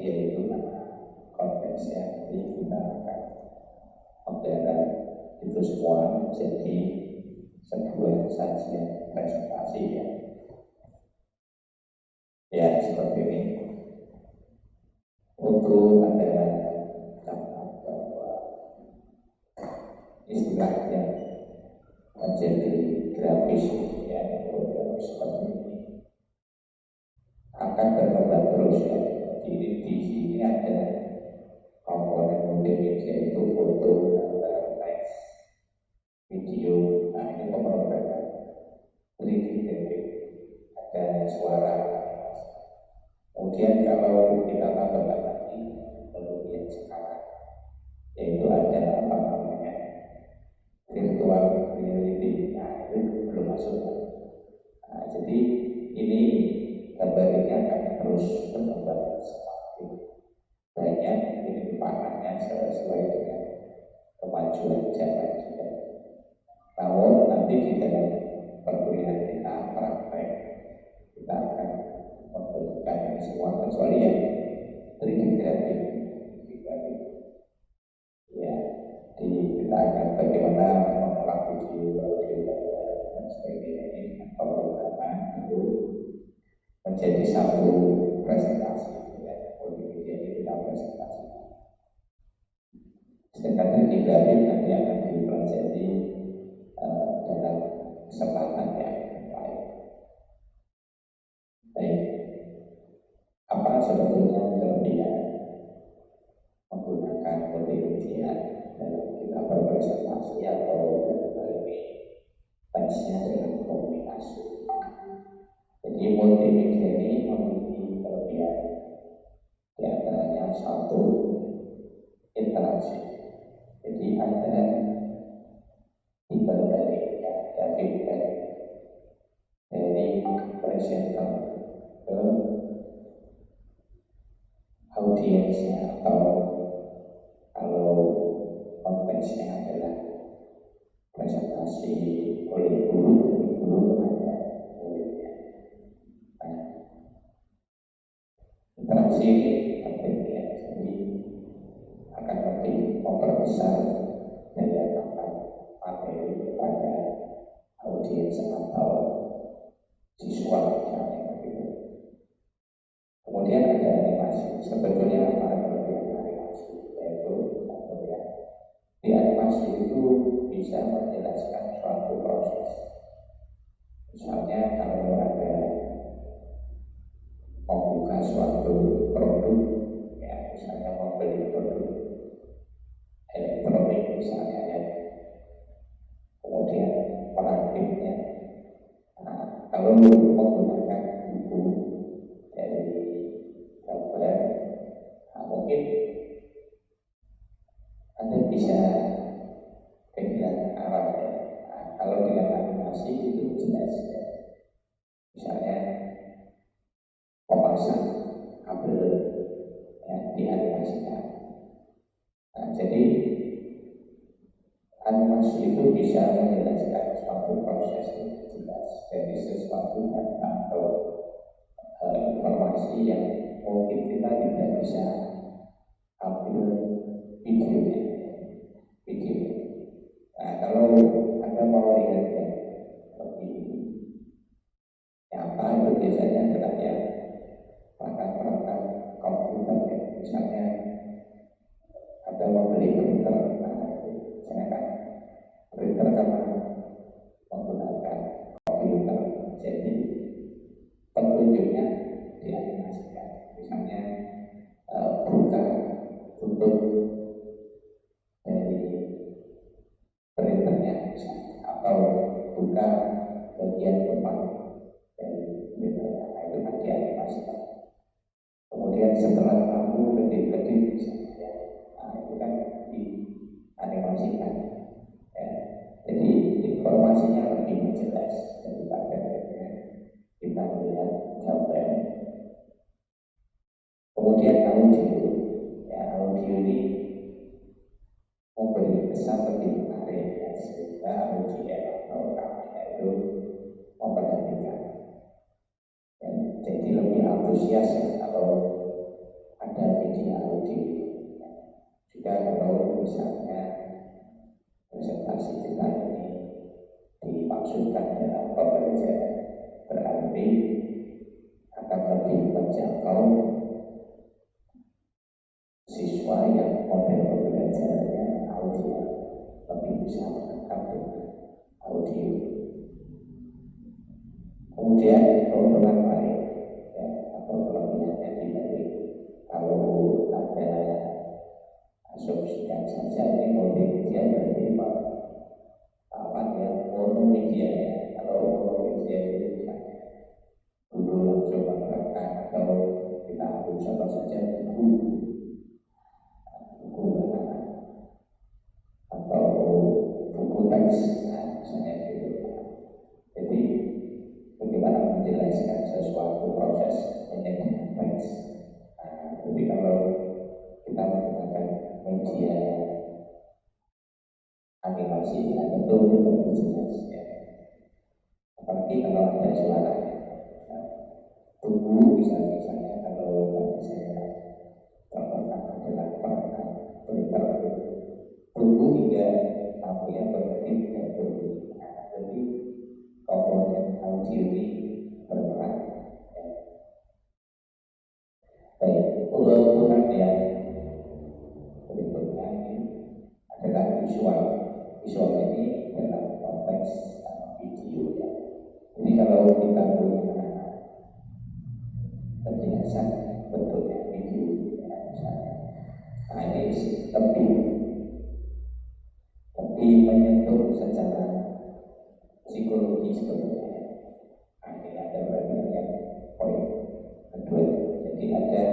multimedia itu konteksnya digunakan modern itu semua menjadi sebuah sajian presentasi ya seperti ini. Untuk ada catat bahwa istilahnya menjadi grafis ya, program seperti ini akan berkembang terus ya. Jadi di sini ada komponen multimedia itu foto, gambar, teks, video. Nah ini pemrograman 3D graphic, ada suara. Kemudian kalau kita tambahkan lagi baru yang sekarang, yaitu ada apa namanya virtual reality. Nah itu belum masuk. Nah, jadi ini gambar ini akan terus berkembang semakin banyak, ini kedepannya sesuai dengan kemajuan zaman juga. Namun nanti di dalam perkuliahan kita praktek kita akan membutuhkan ini semua kecuali yang 3D graphic ya. Kita akan bagaimana mengolah video, audio, dan sebagainya ini dengan pemrograman itu menjadi satu presentasi ya. Multimedia ini kita presentasi. Sedangkan 3D graphic nanti akan dipelajari dalam kesempatan yang lain. Baik, apa sebetulnya kelebihan menggunakan multimedia dalam kita berpresentasi atau dalam hal ini teksnya dengan komunikasi? Jadi multimedia ini memiliki kelebihan, di antaranya satu, interaksi. Jadi ada timbal balik ya, ada feedback dari presenter ke audiensnya, atau kalau konteksnya adalah presentasi oleh guru ada muridnya. Nah, interaksi ini penting ya, jadi akan lebih memperbesar daya tangkap materi kepada audiens atau siswa misalnya gitu. Kemudian ada animasi. Sebetulnya apa kelebihan animasi? Yaitu ya, di animasi itu bisa menjelaskan suatu proses. Misalnya kalau ada membuka suatu produk, ya misalnya membeli produk elektronik misalnya ya, kemudian perakitnya. Nah, kalau menggunakan buku dari gambar, nah, mungkin Anda bisa kehilangan arah ya. Nah, kalau dengan animasi itu jelas ya. Misalnya memasang kabel ya, dianimasikan. Nah, jadi animasi itu bisa menjelaskan suatu proses yang jelas dari sesuatu data atau informasi yang mungkin kita tidak bisa ambil videonya. Nah, kalau Anda mau lihat yang lebih nyata itu biasanya adalah yang perangkat-perangkat komputer ya. Misalnya Anda mau beli printer, nah itu silakan. Printer karena menggunakan komputer, jadi petunjuknya dianimasikan. Misalnya buka tutup dari printernya misalnya, atau buka bagian depan dari printernya. Nah, itu kan dianimasikan. Kemudian setelah lampu kedip-kedip misalnya, nah itu kan dianimasikan ya. Jadi informasinya lebih jelas daripada kita melihat gambar. Kemudian audio ya, audio ini memberi kesan lebih menarik ya, sehingga audio atau kami itu memperhatikan ya, jadi lebih antusias ya, kalau ada misalnya presentasi kita ini dimaksudkan dalam pembelajaran, berarti akan lebih menjangkau siswa yang model pembelajarannya audio, lebih bisa menangkap audio. Kemudian keuntungan lain ya, atau kelebihannya dibalik kalau ada asumsikan saja ini multimedia berarti apa ya, monomedia ya. Kalau monomedia itu misalnya dulu langsung menerapkan, atau kita ambil contoh saja buku atau buku teks, nah, misalnya gitu. Jadi bagaimana menjelaskan sesuatu proses menjadi teks. Nah, jadi kalau kita menggunakan media animasi, ya tentu lebih jelas ya. Apalagi kalau ada suara. Nah, tunggu misalnya kalau tadi saya contohkan adalah perangkat Twitter, tunggu hingga tamu yang berarti tidak tunggu. Nah, jadi komponen audio ini berperan ya. Baik, keuntungan yang berikutnya ini adalah visual. Visual ini dalam konteks video ya. Jadi kalau kita punya penjelasan bentuknya video ya, misalnya, nah ini lebih menyentuh secara psikologi sebetulnya. Nah, ini ada bagian poin kedua. Jadi ada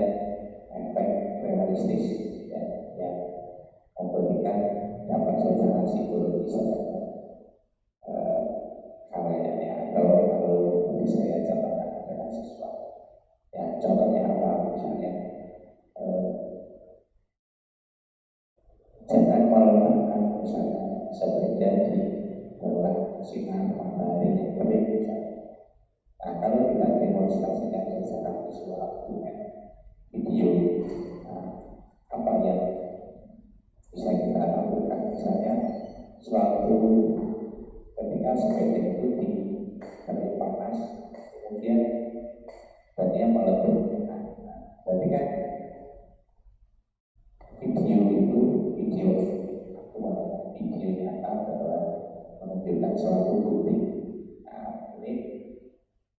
efek realistis ya, yang memberikan dampak secara psikologis karyanya, atau kalau tadi saya contohkan adalah sesuatu. Ya, contohnya apa? Misalnya jangan meletakkan misalnya sepeda di bawah sinar matahari yang terik misalnya. Nah, kalau kita demonstrasikan secara visual dengan video, nah, apa yang bisa kita lakukan? Misalnya suatu ketika sepeda itu di terik panas, kemudian bannya meletup. Nah, berarti kan video nyata bahwa menunjukkan suatu bukti. Nah, ini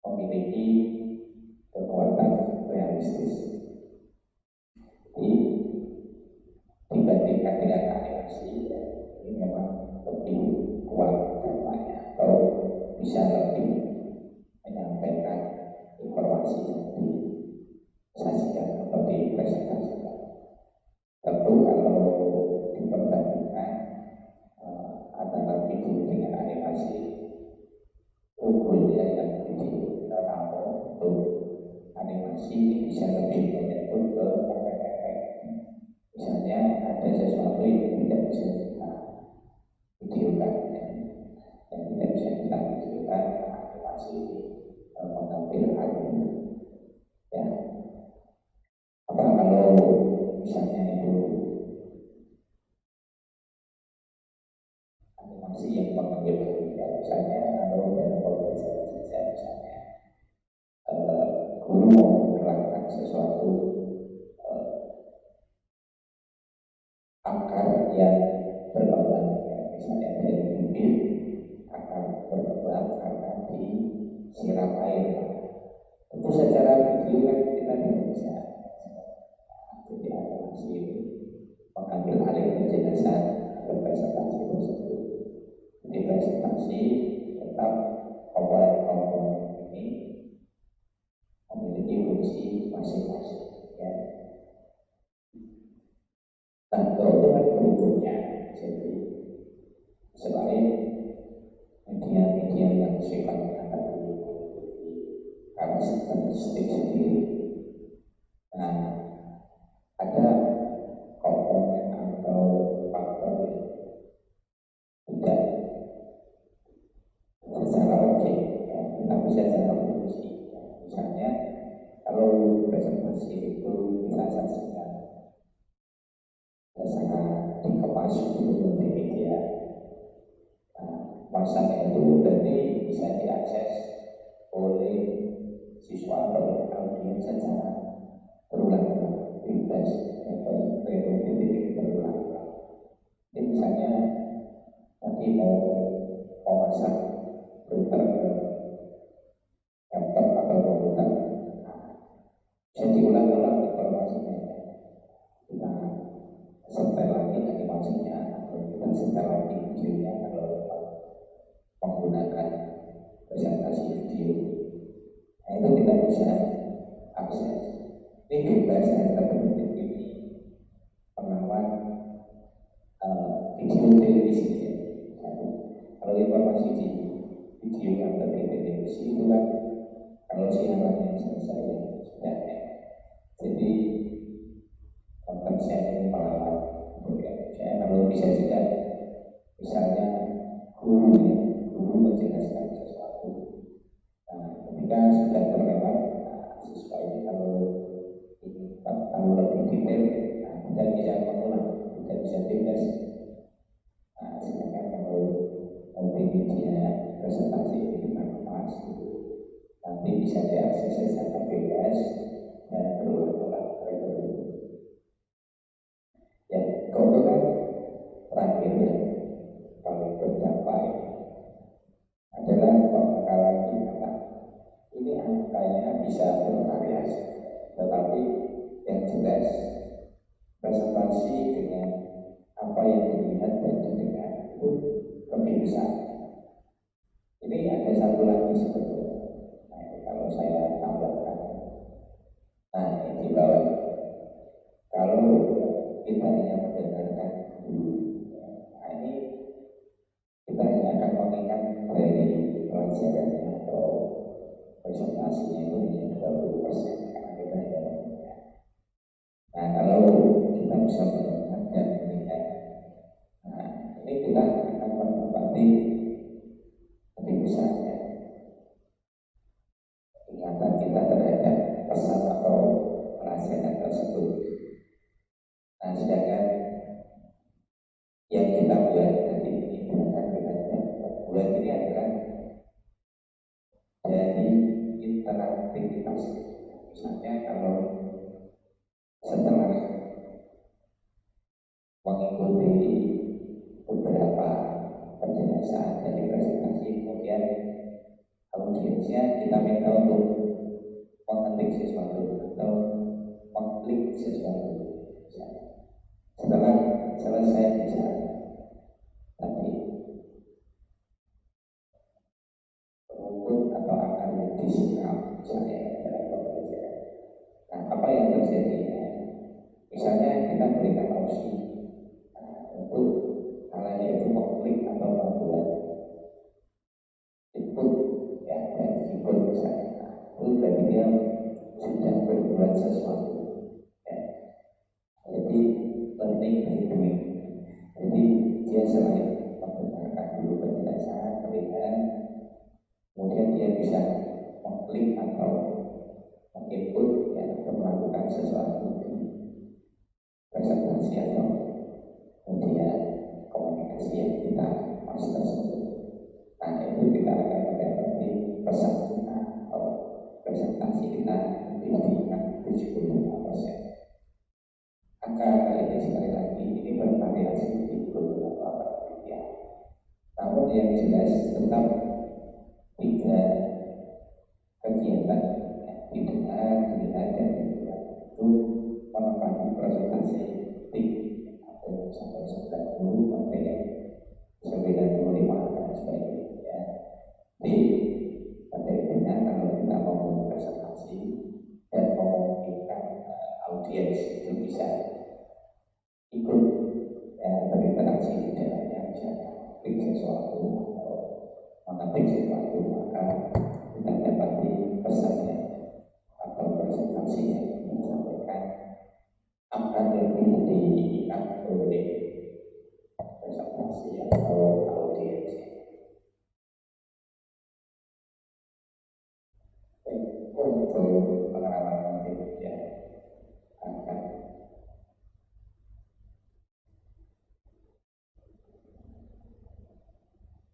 memiliki kekuatan realistis. Jadi dibandingkan dengan animasi ya, ini memang lebih kuat dampaknya, atau bisa lebih menyampaikan informasi yang disajikan atau dipresentasikan. Tentu kalau diperbandingkan antara video dengan animasi, unggulnya yang video, namun untuk animasi ini bisa lebih menyentuh ke efek-efek. Misalnya ada sesuatu yang tidak bisa kita videokan, yang tidak bisa kita videokan, animasi mengambil alih. Ya, apa kalau misalnya itu animasi yang mengambil alih, ya, misalnya kalau dalam pembelajaran saja, misalnya guru mau menerangkan sesuatu akar yang berkembang, ya, misalnya dari bibit akan berkembang karena disiram air. Tentu secara video kan kita tidak bisa. Jadi animasi ini mengambil alih penjelasan representasi tersebut. Jadi presentasi tetap komponen-komponen ini memiliki fungsi masing-masing. Ya. Nah, keuntungan berikutnya, jadi selain media-media yang sifatnya tadi memiliki karakteristik sendiri, nah ada komponen atau faktor yang tidak secara objek, ya, tapi secara fungsi. Ya. Misalnya kalau presentasi itu kita saksikan secara dikemas dulu di media. Masanya itu berarti bisa diakses oleh siswa atau audiens secara berulang-ulang, bebas atau repetitif berulang-ulang. Jadi misalnya nanti mau masak printer ke laptop atau komputer, bisa diulang-ulang informasinya. Kita setel lagi animasinya atau kita setel lagi videonya kalau menggunakan presentasi video. Nah itu kita bisa akses. Ini bebas dan terbentuk ini pengawan video televisi. Kalau informasi di video atau di televisi itu kan kalau siarannya selesai ya sudah ya. Jadi konten sharing pengalaman ya, kalau bisa juga misalnya guru menjelaskan sesuatu. Nah, ketika sudah terlewat, siswa ini kalau lebih detail, tidak bisa mengulang, tidak bisa bebas. Sedangkan kalau multimedia presentasi ini kita kemas, nanti bisa diakses secara bebas dan berulang-ulang. Ya, keuntungan terakhir yang paling berdampak adalah pembekalan ingatan. Ini angkanya bisa bervariasi, tetapi yang jelas presentasi dengan apa yang dilihat dan didengar itu lebih besar. Ini ada satu lagi sebetulnya. Nah, kalau saya tambahkan, nah ini di bawah. Kalau kita hanya mendengarkan dulu, nah ini kita hanya akan mengingat dari pelajarannya atau presentasinya itu hanya 20% karena kita hanya mendengar. Nah kalau kita bisa mendengar dan melihat, nah ini kita akan menempati lebih besarnya ingatan kita terhadap pesan atau pelajaran tersebut. Nah sedangkan yang kita buat nanti ini akan kita buat ini adalah dari interaktivitas. Misalnya kalau setelah mengikuti beberapa penjelasan dari presentasi, kemudian audiensnya kita minta untuk mengetik sesuatu atau mengklik sesuatu. Setelah selesai bicara tadi, rumput atau akar yang disiram misalnya dalam pembelajaran. Nah, apa yang terjadi? Misalnya kita berikan opsi untuk halanya itu mengklik atau membuat input ya dan keyboard misalnya. Itu berarti dia sudah berbuat sesuatu. Ya. Jadi learning by doing. Jadi dia selain mendengarkan dulu penjelasan, melihat, kemudian dia bisa mengklik atau menginput ya, atau melakukan sesuatu di presentasi atau media komunikasi yang kita masuk tersebut. Nah itu kita akan mendapati pesan kita atau presentasi kita diingat 75%. Angka ini sekali lagi ini bervariasi di beberapa penelitian. Namun yang jelas tetap 3 kegiatan didengar, dilihat dan dibuat itu menempati presentasi tinggi atau sampai 90 sampai 95 dan sebagainya. Jadi pada intinya kalau kita mau presentasi dan memungkinkan audiens itu bisa ikut berinteraksi di dalamnya, misalnya klik sesuatu atau mengetik sesuatu, maka kita dapati pesannya atau presentasi yang disampaikan akan lebih diingat oleh presentasi atau audiens. Untuk pengalaman ya akan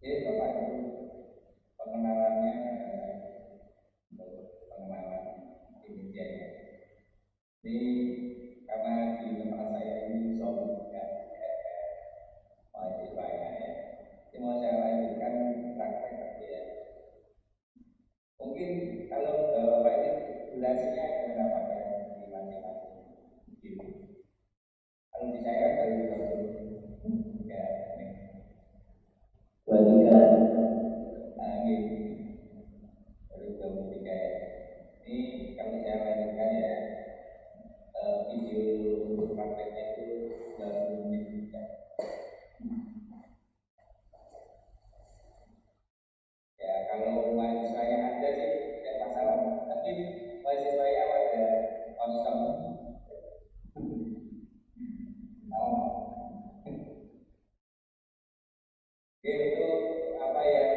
Jadi Bapak itu pengenalannya untuk pengenalan intinya. Ini karena di tempat saya ini soal ya, mahasiswanya ya. Ini mau saya lanjutkan praktek tadi ya. Mungkin kalau Bapak ini durasinya ada berapa ya di masing-masing gitu. Kalau di saya baru 23 menit. 23. Nah, gitu. Baru 23 ya. Ini kalau saya lanjutkan ya, video untuk prakteknya itu 20 menit ya. Ya kalau mahasiswanya ada sih tidak masalah, tapi mahasiswanya pada kosong. Oke, untuk apa yang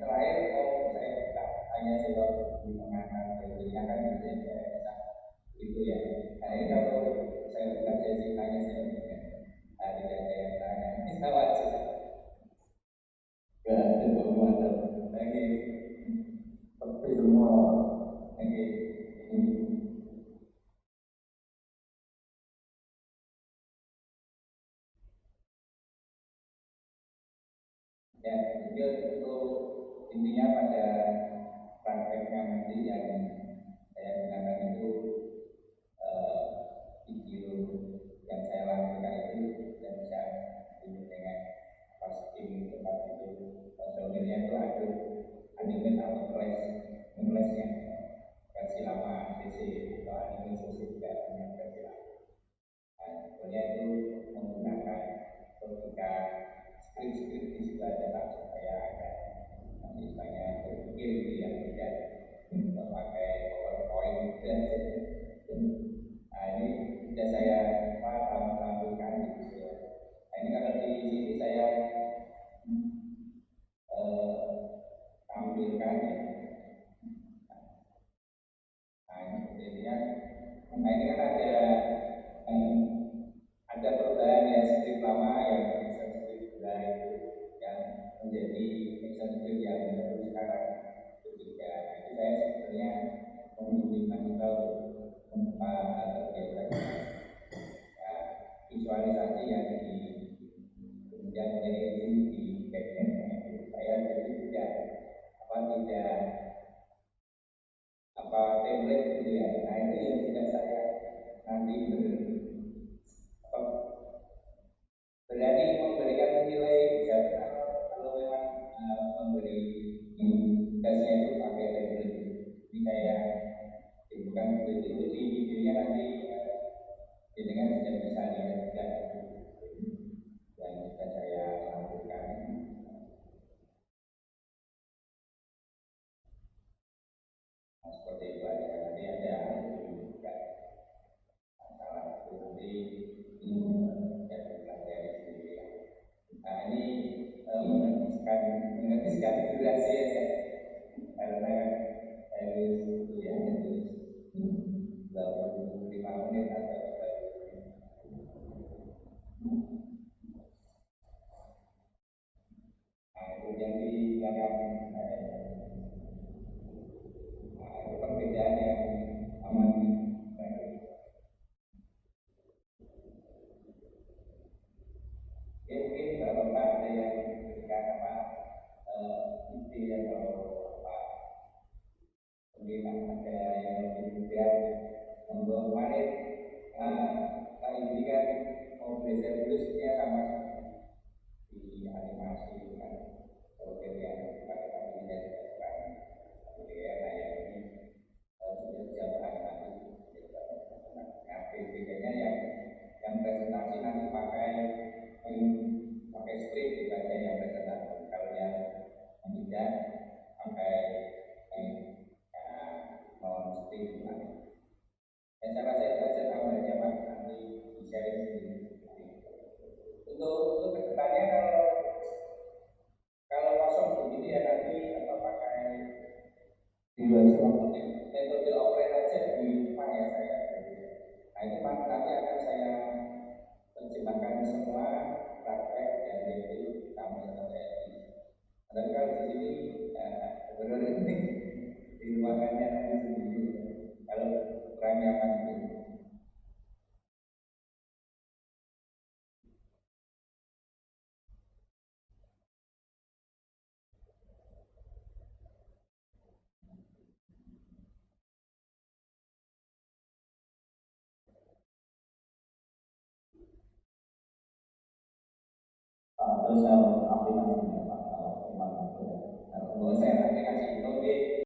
terakhir mau saya tanya jawab di tengah teorinya kan biasanya saya bisa itu ya. Nah ini kalau saya buka sesi tanya jawab ya, nah, tidak ada yang tanya, bisa wajib. Gak ada pembuatan lagi. Seperti semua lagi. Ya, jadi untuk intinya pada prakteknya nanti yang saya gunakan itu eh, video yang saya lakukan itu tidak bisa ini dengan pas ini tempat itu personilnya itu ada anime atau flash yang versi lama CC atau anime CC juga punya versi lama. Nah, sebetulnya itu menggunakan logika skrip-skrip di situ aja tak supaya ada masih banyak berpikir gitu ya, tidak pakai PowerPoint gitu aja. Nah ini sudah saya tampilkan gitu ya. Nah ini kalau di sini saya tampilkan ya. Nah ini seperti ini kan. Nah ini kan eh, ada perubahan ya skrip lama yang action script itu yang menjadi action script yang baru sekarang ketiga. Nah itu saya sebenarnya membimbing mahasiswa untuk membuka hal terbiasa ya, visualisasi yang di kemudian menjadi di backendnya itu saya jadi tidak tidak template gitu ya. Nah itu yang tidak saya nanti berani memberikan nilai jabatan kalau memang memberi tugasnya itu pakai template. Ini saya bukan seperti itu di videonya nanti dengan sudah bisa lihat juga yang sudah saya lakukan. Nah, seperti itu aja nanti ada juga masalah itu nanti ya dipelajari sendiri ya. Nah ini menghabiskan durasi ya karena kan harus itu ya harus 25 menit atau 30 menit. Nah itu yang ditanyakan itu perbedaan yang aman ya mungkin kalau Bapak ada yang berikan apa ide atau apa mungkin ada yang lebih mudah untuk kemarin Pak ini kan mau belajar dulu sebenarnya sama di animasi itu kan kalau yang pakai aplikasi sekarang kemudian yang ini sudah jauh animasi nah bedanya yang presentasi nanti pakai script dibaca yang presentasi kalau yang tidak pakai ya, non script ya saya rasa itu aja tambahannya Pak nanti di sharing sendiri untuk sel aplikasinya Pak, kalau memang kalau saya aplikasi itu